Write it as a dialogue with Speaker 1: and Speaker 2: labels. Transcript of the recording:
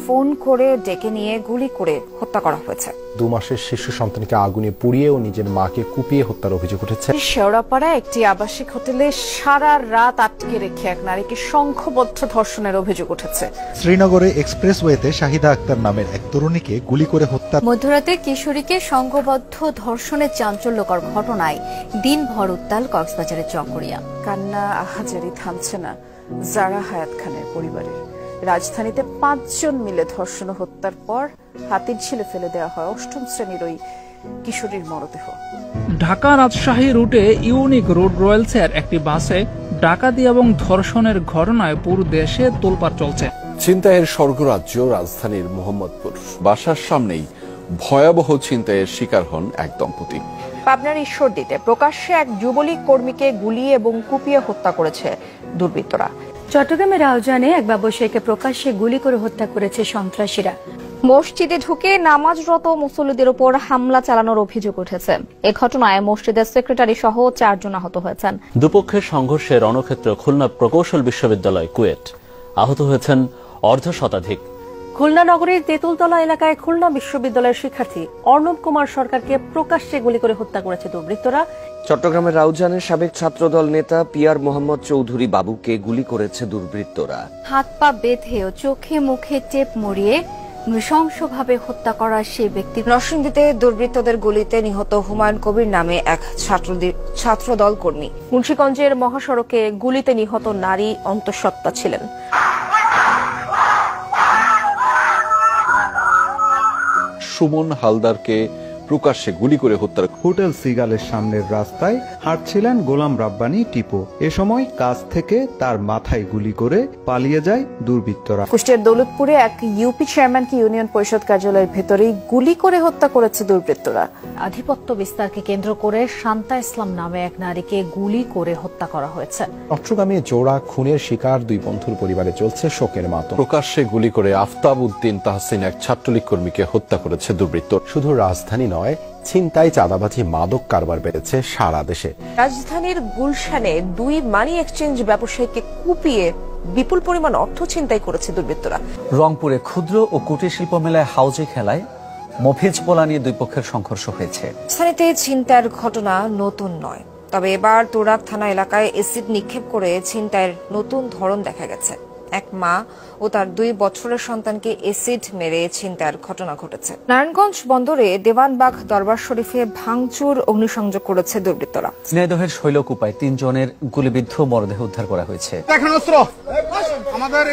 Speaker 1: Phone করে ডেকে নিয়ে গুলি করে হত্যা করা হয়েছে।
Speaker 2: 2 মাসের শিশু সন্তানকে আগুনে পুড়িয়ে ও নিজের মাকে কুপিয়ে হত্যার অভিযোগ উঠেছে।
Speaker 1: শেওড়াপাড়ায় একটি আবাসিক হোটেলে সারা রাত আটকে রেখে এক নারীকে সংঘবদ্ধ ধর্ষণের অভিযোগ উঠেছে।
Speaker 3: শ্রীনগরে এক্সপ্রেসওয়েতে শাহিদা আক্তার নামের এক তরুণীকে গুলি করে হত্যা।
Speaker 4: মধ্যরাতে কিশোরীকে সংঘবদ্ধ ধর্ষণের চাঞ্চল্যকর ঘটনায় দিনভর উত্তাল কক্সবাজারের চকরিয়া।
Speaker 1: কান্না আহাজারি থামছে না জারা হায়াত খানের পরিবারের। রাজধানীতে 5 জন মিলে ধর্ষণ ও হত্যার পর হাতির ঝিলে ফেলে দেওয়া হয় 8ম শ্রেণীর ওই কিশোরীর মরদেহ।
Speaker 5: ঢাকা রাজশাহী রুটে ইউনিক রোড রয়্যালসের একটি বাসে ডাকাতি এবং ধর্ষণের ঘটনায় পুরো দেশে তোলপাড় চলছে।
Speaker 6: ছিনতাইয়ের স্বর্গরাজ্য রাজধানীর মোহাম্মদপুর। বাসার সামনেই ভয়াবহ ছিনতাইয়ের শিকার হন এক দম্পতি।
Speaker 1: পাবনার ঈশ্বরদীতে প্রকাশ্যে এক যুবলীগ কর্মীকে গুলি এবং কুপিয়ে হত্যা করেছে দুর্বৃত্তরা।
Speaker 4: চট্টগ্রামের রাউজানে এক ব্যবসায়ীকে প্রকাশ্যে গুলি করে হত্যা করেছে সন্ত্রাসীরা।
Speaker 7: মসজিদে ঢুকে নামাজরত মুসল্লিদের উপর হামলা চালানোর অভিযোগ উঠেছে। এ ঘটনায় মসজিদের সেক্রেটারি সহ 4 জন আহত হয়েছেন।
Speaker 8: দুপক্ষের সংঘর্ষে রণক্ষেত্র খুলনা প্রকৌশল বিশ্ববিদ্যালয় কুয়েট। আহত হয়েছেন অর্ধশতাধিক।
Speaker 4: খুলনা নগরীর তেঁতুলতলা এলাকায় খুলনা বিশ্ববিদ্যালয়ের শিক্ষার্থী অর্ণব কুমার সরকারকে প্রকাশ্যে গুলি করে হত্যা করেছে দুর্বৃত্তরা।
Speaker 9: চট্টগ্রামের রাউজানের সাবেক ছাত্রদল নেতা পিয়ার মোহাম্মদ চৌধুরী বাবুকে গুলি করেছে দুর্বৃত্তরা।
Speaker 4: হাত পা বেঁধে ও চোখে মুখে টেপ মরিয়ে নৃশংসভাবে হত্যা করা সেই ব্যক্তি।
Speaker 1: নরসিংদীতে দুর্বৃত্তদের গুলিতে নিহত হুমায়ুন কবির নামে এক ছাত্রদল কর্মী। মুন্সিগঞ্জের মহাসড়কে গুলিতে নিহত নারী অন্তঃসত্ত্বা ছিলেন।
Speaker 6: সুমন হালদারকে প্রকাশ্যে গুলি করে হত্যার।
Speaker 3: হোটেল সিগালের সামনের রাস্তায় হাঁটছিলেন গোলাম রাব্বানী টিপু। এ সময় কাছ থেকে তার মাথায় গুলি করে পালিয়ে যায় দুর্বৃত্তরা।
Speaker 1: কুষ্টিয়ার দৌলতপুরে এক ইউপি চেয়ারম্যানকে ইউনিয়ন পরিষদ কার্যালয়ের ভেতরেই গুলি করে হত্যা করেছে দুর্বৃত্তরা।
Speaker 4: আধিপত্য বিস্তারকে কেন্দ্র করে শান্তা ইসলাম নামে এক নারীকে গুলি করে হত্যা করা হয়েছে।
Speaker 2: চট্টগ্রামে জোড়া খুনের শিকার 2 বন্ধুর পরিবারে চলছে শোকের মাতম।
Speaker 6: প্রকাশ্যে গুলি করে আফতাব উদ্দিন তাহসিন এক ছাত্রলীগ কর্মীকে হত্যা করেছে দুর্বৃত্ত।
Speaker 2: শুধু রাজধানী নয়, ছিনতাই, চাঁদাবাজি, মাদক কারবার বেড়েছে সারা দেশে।
Speaker 1: রাজধানীর গুলশানে 2 মানি এক্সচেঞ্জ ব্যবসায়ীকে কুপিয়ে বিপুল পরিমাণ অর্থ ছিনতাই করেছে দুর্বৃত্তরা।
Speaker 10: রংপুরে ক্ষুদ্র ও কুটির শিল্প মেলায় হাউজে খেলায় মফিজ পোলা নিয়ে 2 পক্ষের সংঘর্ষ হয়েছে।
Speaker 1: স্থানীয়তে ছিনতাইয়ের ঘটনা নতুন নয়, তবে এবার তুরাগ থানা এলাকায় এসিড নিক্ষেপ করে ছিনতাইয়ের নতুন ধরন দেখা গেছে। এক মা ও তার 2 বছরের সন্তানকে এসিড মেরে ছিনতাইয়ের ঘটনা ঘটেছে। নারায়ণগঞ্জ বন্দরে দেওয়ানবাগ দরবার শরীফে ভাঙচুর অগ্নিসংযোগ করেছে দুর্বৃত্তরা।
Speaker 10: ঝিনাইদহের শৈলকুপায় 3 জনের গুলিবিদ্ধ মরদেহ উদ্ধার করা হয়েছে।
Speaker 11: আমাদের